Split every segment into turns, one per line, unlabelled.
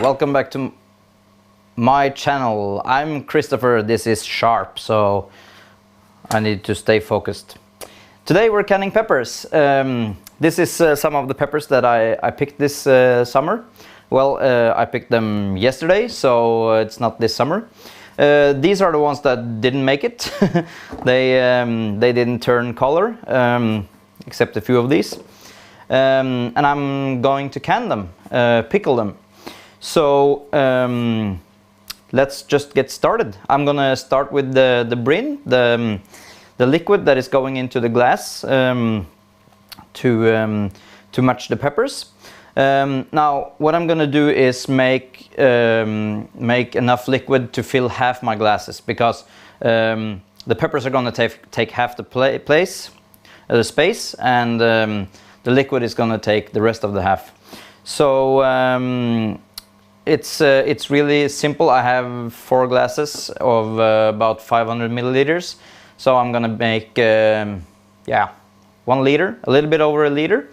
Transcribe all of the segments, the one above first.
welcome back to my channel. I'm Christopher, this is Sharp, so I need to stay focused. Today we're canning peppers. This is some of the peppers that I picked this summer. Well, I picked them yesterday, so it's not this summer. These are the ones that didn't make it. They didn't turn color, except a few of these. And I'm going to can them, pickle them. So let's just get started. I'm gonna start with the brine, the liquid that is going into the glass to match the peppers. Now what I'm gonna do is make enough liquid to fill half my glasses, because the peppers are gonna take half the space, and the liquid is gonna take the rest of the half. So it's really simple. I have 4 glasses of about 500 milliliters, so I'm gonna make 1 liter, a little bit over a liter.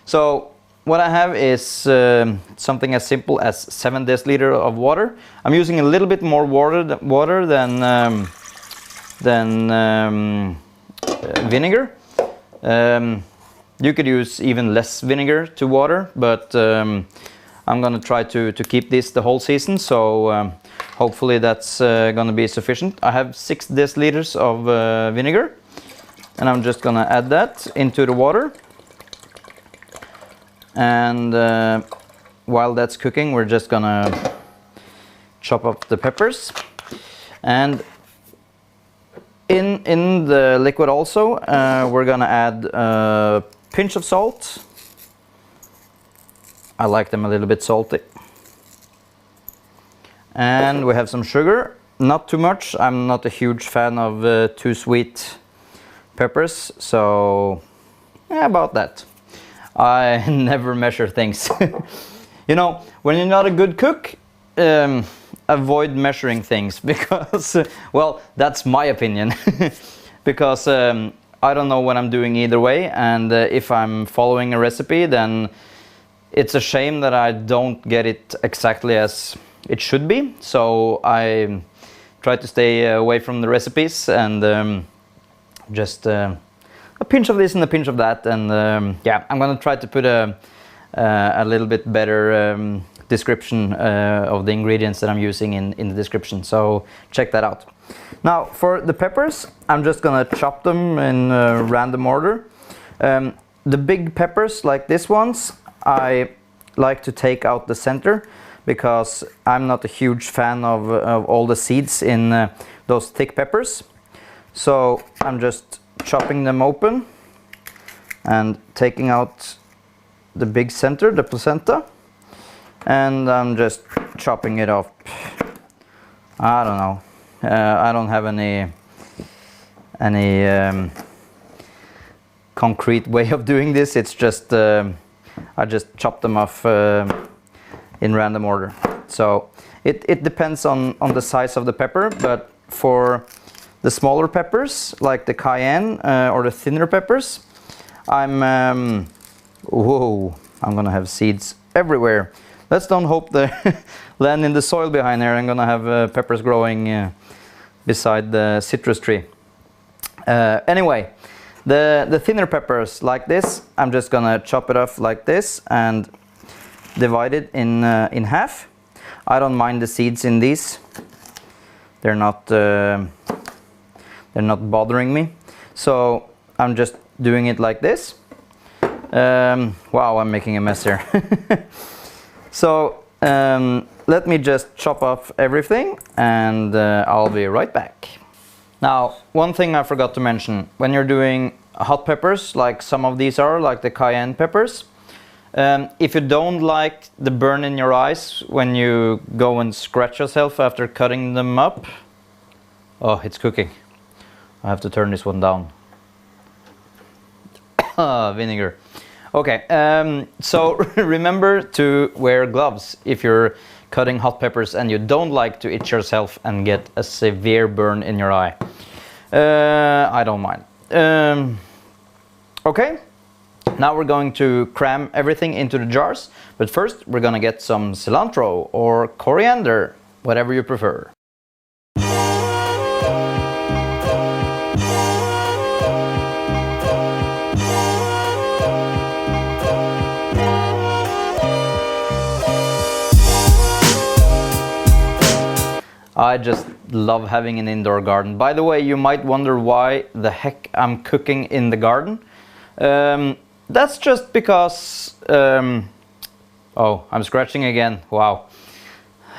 So what I have is something as simple as 7 deciliter of water. I'm using a little bit more water than vinegar. You could use even less vinegar to water, but I'm gonna try to keep this the whole season, so hopefully that's gonna be sufficient. I have 6 deciliters of vinegar, and I'm just gonna add that into the water. And while that's cooking, we're just gonna chop up the peppers. And in the liquid also, we're gonna add a pinch of salt. I like them a little bit salty. And we have some sugar, not too much. I'm not a huge fan of too sweet peppers, so yeah, about that. I never measure things. You know, when you're not a good cook, avoid measuring things, because, well, that's my opinion. Because I don't know what I'm doing either way, and if I'm following a recipe, then it's a shame that I don't get it exactly as it should be. So I try to stay away from the recipes, and just a pinch of this and a pinch of that, and yeah, I'm gonna try to put a little bit better description of the ingredients that I'm using in the description, so check that out. Now for the peppers, I'm just gonna chop them in random order. The big peppers like this ones, I like to take out the center, because I'm not a huge fan of all the seeds in those thick peppers. So I'm just chopping them open and taking out the big center, the placenta, and I'm just chopping it off. I don't know. I don't have any concrete way of doing this. It's just I just chop them off in random order. So it depends on the size of the pepper, but for the smaller peppers, like the cayenne or the thinner peppers, whoa, I'm gonna have seeds everywhere. Let's don't hope they land in the soil behind here. I'm gonna have peppers growing beside the citrus tree. Anyway, the thinner peppers like this, I'm just gonna chop it off like this and divide it in half. I don't mind the seeds in these. They're not bothering me. So I'm just doing it like this. Wow, I'm making a mess here. So let me just chop off everything, and I'll be right back. Now, one thing I forgot to mention, when you're doing hot peppers, like some of these are, like the cayenne peppers, if you don't like the burn in your eyes when you go and scratch yourself after cutting them up, oh, it's cooking. I have to turn this one down. Vinegar. Okay, so remember to wear gloves if you're cutting hot peppers and you don't like to itch yourself and get a severe burn in your eye. I don't mind. Okay, Now we're going to cram everything into the jars, but first we're gonna get some cilantro or coriander, whatever you prefer. I just love having an indoor garden. By the way, you might wonder why the heck I'm cooking in the garden. That's just because... oh, I'm scratching again. Wow.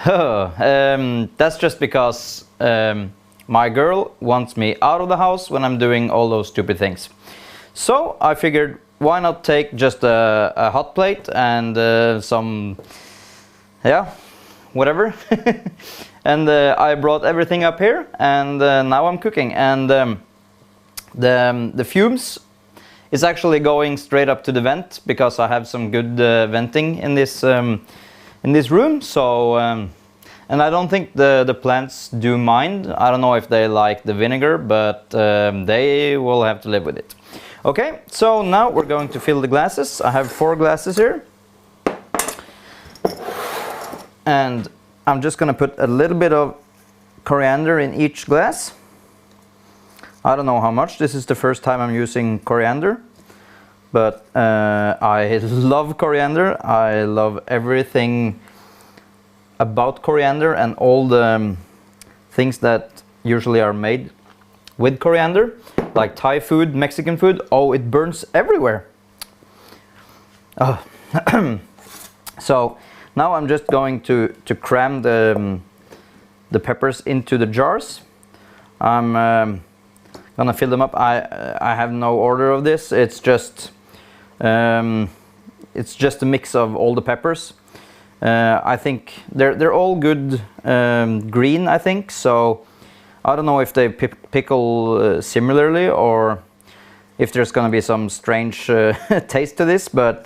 That's just because my girl wants me out of the house when I'm doing all those stupid things. So I figured, why not take just a hot plate and some... yeah, whatever. And I brought everything up here, and now I'm cooking. And the fumes is actually going straight up to the vent because I have some good venting in this room. So and I don't think the plants do mind. I don't know if they like the vinegar, but they will have to live with it. Okay, so now we're going to fill the glasses. I have 4 glasses here, and I'm just gonna put a little bit of coriander in each glass. I don't know how much. This is the first time I'm using coriander, but I love coriander. I love everything about coriander and all the things that usually are made with coriander, like Thai food, Mexican food. Oh, it burns everywhere. Oh. So now I'm just going to cram the peppers into the jars. I'm gonna fill them up. I have no order of this. It's just a mix of all the peppers. I think they're all good green, I think. So I don't know if they pickle similarly or if there's gonna be some strange taste to this, but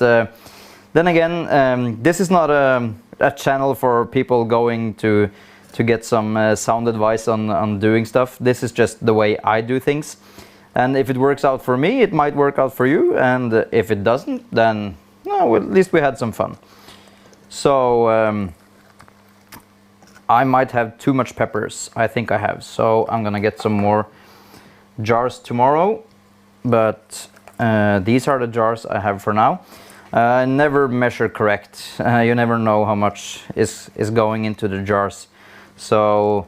then again, this is not a channel for people going to get some sound advice on doing stuff. This is just the way I do things. And if it works out for me, it might work out for you. And if it doesn't, then well, at least we had some fun. So I might have too much peppers. I think I have. So I'm gonna get some more jars tomorrow. But these are the jars I have for now. Never measure correct. You never know how much is going into the jars. So,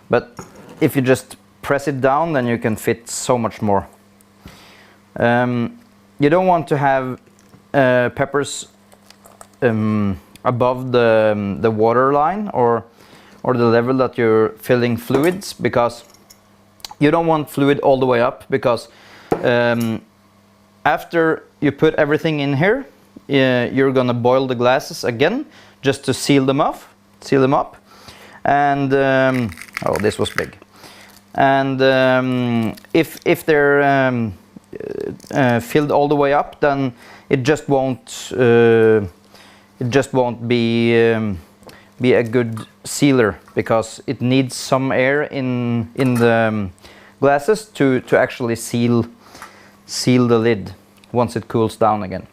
but if you just press it down, then you can fit so much more. You don't want to have peppers above the water line or the level that you're filling fluids, because you don't want fluid all the way up, because after you put everything in here, you're gonna boil the glasses again just to seal them up, and oh, this was big. And if they're filled all the way up, then it just won't be a good sealer, because it needs some air in the glasses to actually seal the lid once it cools down again.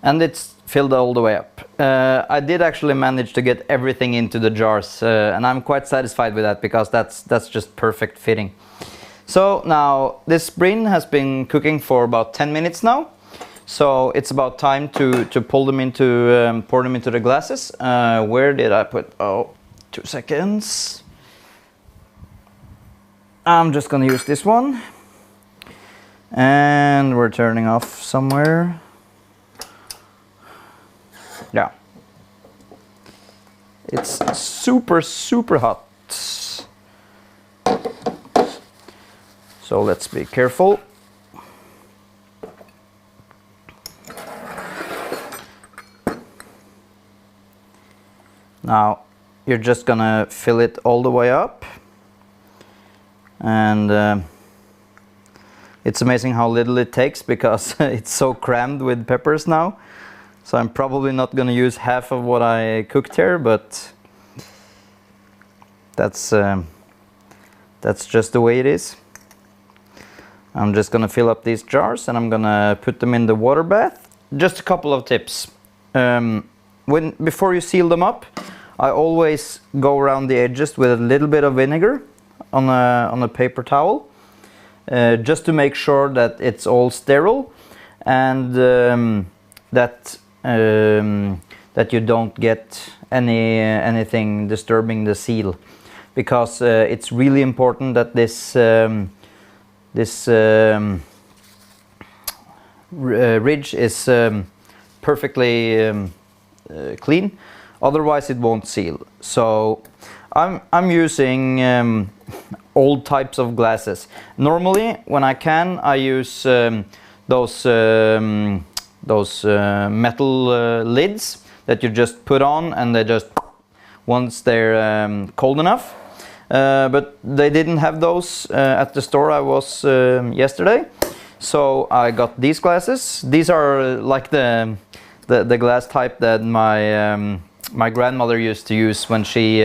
And it's filled all the way up. I did actually manage to get everything into the jars, and I'm quite satisfied with that, because that's just perfect fitting. So now this brine has been cooking for about 10 minutes now, so it's about time to pull them into pour them into the glasses. Where did I put? Oh, 2 seconds. I'm just gonna use this one, and we're turning off somewhere. Yeah, it's super hot, so let's be careful. Now you're just gonna fill it all the way up, and it's amazing how little it takes, because it's so crammed with peppers now. So I'm probably not going to use half of what I cooked here, but that's just the way it is. I'm just gonna fill up these jars and I'm gonna put them in the water bath. Just a couple of tips. Before you seal them up, I always go around the edges with a little bit of vinegar on a paper towel, just to make sure that it's all sterile and that you don't get anything disturbing the seal, because it's really important that this ridge is perfectly clean, otherwise it won't seal. So I'm using old types of glasses. Normally when I can, I use those metal lids that you just put on and they just, once they're cold enough. But they didn't have those at the store I was yesterday, so I got these glasses. These are like the glass type that my grandmother used to use when she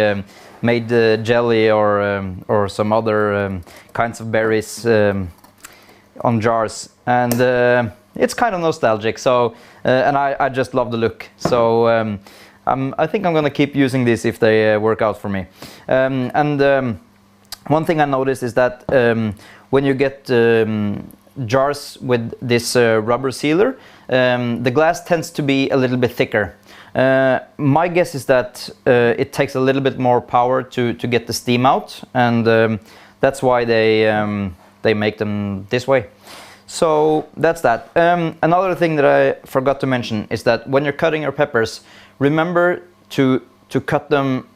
made jelly or some other kinds of berries on jars, and it's kind of nostalgic. So and I just love the look. So I think I'm gonna keep using these if they work out for me. One thing I noticed is that when you get jars with this rubber sealer, the glass tends to be a little bit thicker. My guess is that it takes a little bit more power to get the steam out, and that's why they make them this way. So that's that. Another thing that I forgot to mention is that when you're cutting your peppers, remember to cut them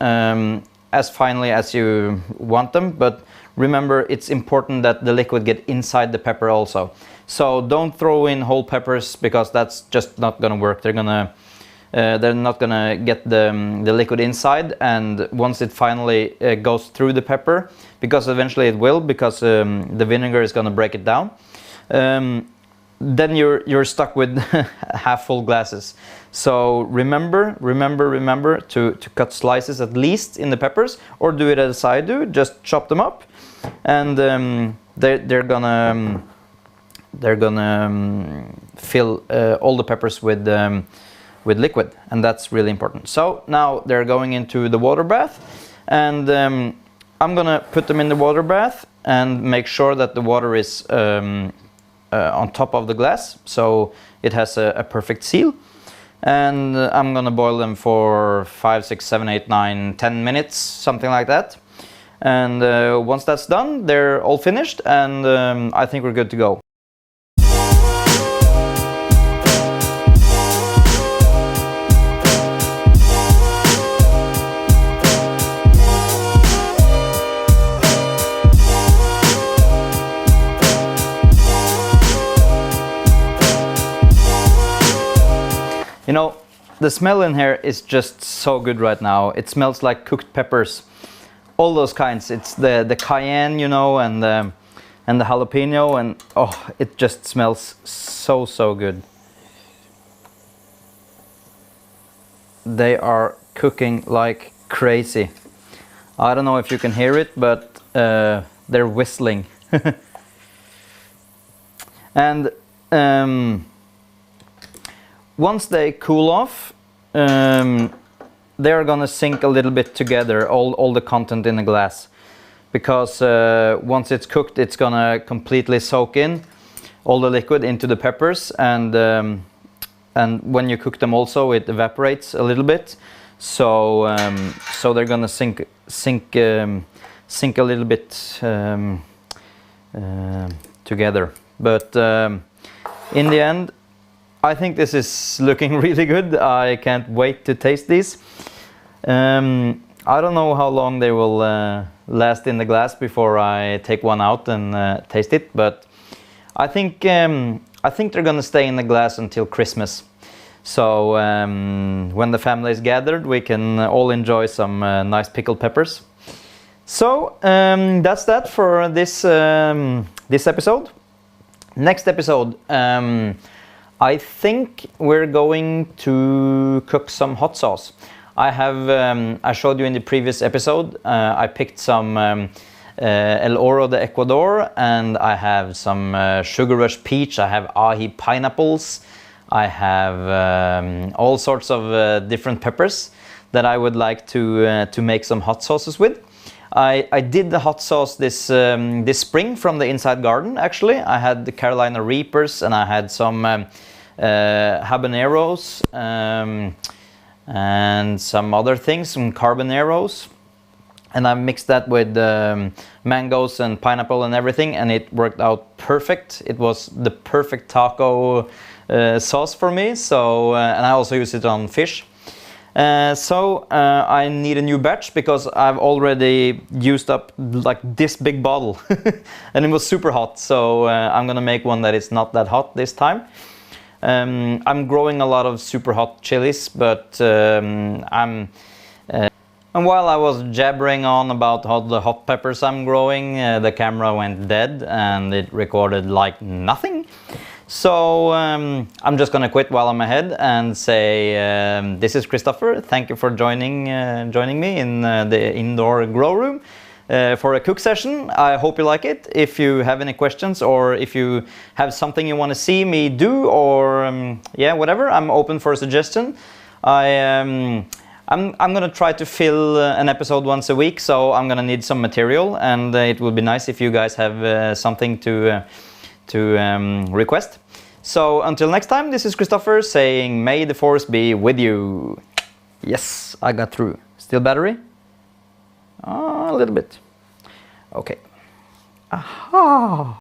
as finely as you want them, but remember it's important that the liquid get inside the pepper also. So don't throw in whole peppers, because that's just not gonna work. They're not gonna get the liquid inside, and once it finally goes through the pepper, because eventually it will, because the vinegar is gonna break it down, then you're stuck with half full glasses. So remember to cut slices at least in the peppers, or do it as I do, just chop them up, and they're gonna fill all the peppers with liquid, and that's really important. So now they're going into the water bath, and I'm gonna put them in the water bath and make sure that the water is on top of the glass, so it has a perfect seal. And I'm gonna boil them for 5, 6, 7, 8, 9, 10 minutes, something like that. And once that's done, they're all finished, and I think we're good to go. You know, the smell in here is just so good right now. It smells like cooked peppers, all those kinds. It's the cayenne, you know, and the jalapeno, and oh, it just smells so good. They are cooking like crazy. I don't know if you can hear it, but they're whistling. And once they cool off, they're gonna sink a little bit together, all the content in the glass, because once it's cooked, it's gonna completely soak in all the liquid into the peppers, and when you cook them also, it evaporates a little bit, so so they're gonna sink a little bit together. But in the end, I think this is looking really good. I can't wait to taste these. I don't know how long they will last in the glass before I take one out and taste it, but I think they're gonna stay in the glass until Christmas. So when the family is gathered, we can all enjoy some nice pickled peppers. So that's that for this this episode. Next episode, I think we're going to cook some hot sauce. I showed you in the previous episode, I picked some El Oro de Ecuador, and I have some Sugar Rush Peach, I have ají pineapples, I have all sorts of different peppers that I would like to make some hot sauces with. I did the hot sauce this spring from the inside garden. Actually, I had the Carolina Reapers, and I had some habaneros and some other things, some carboneros. And I mixed that with mangoes and pineapple and everything, and it worked out perfect. It was the perfect taco sauce for me. So, and I also use it on fish. I need a new batch because I've already used up like this big bottle, and it was super hot. So I'm gonna make one that is not that hot this time. I'm growing a lot of super hot chilies, but and while I was jabbering on about all the hot peppers I'm growing, the camera went dead and it recorded like nothing. So I'm just gonna quit while I'm ahead and say this is Christopher. Thank you for joining me in the indoor grow room for a cook session. I hope you like it. If you have any questions, or if you have something you want to see me do, or yeah, whatever, I'm open for a suggestion. I'm gonna try to fill an episode once a week, so I'm gonna need some material, and it would be nice if you guys have something to request. So until next time, this is Christopher saying, may the force be with you. Yes, I got through. Still battery? A little bit. Okay. Aha!